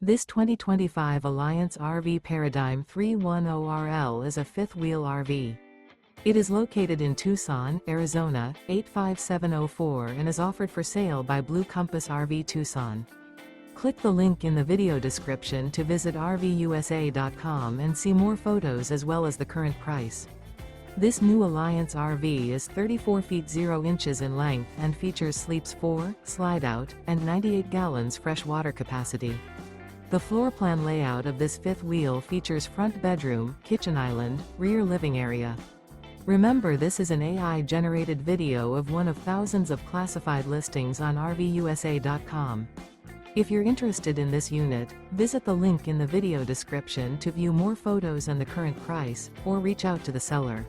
This 2025 Alliance RV Paradigm 310RL is a fifth-wheel RV. It is located in Tucson, Arizona, 85704 and is offered for sale by Blue Compass RV Tucson. Click the link in the video description to visit RVUSA.com and see more photos as well as the current price. This new Alliance RV is 34 feet 0 inches in length and features sleeps 4, slide-out, and 98 gallons fresh water capacity. The floor plan layout of this fifth wheel features front bedroom, kitchen island, rear living area. Remember, this is an AI-generated video of one of thousands of classified listings on RVUSA.com. If you're interested in this unit, visit the link in the video description to view more photos and the current price, or reach out to the seller.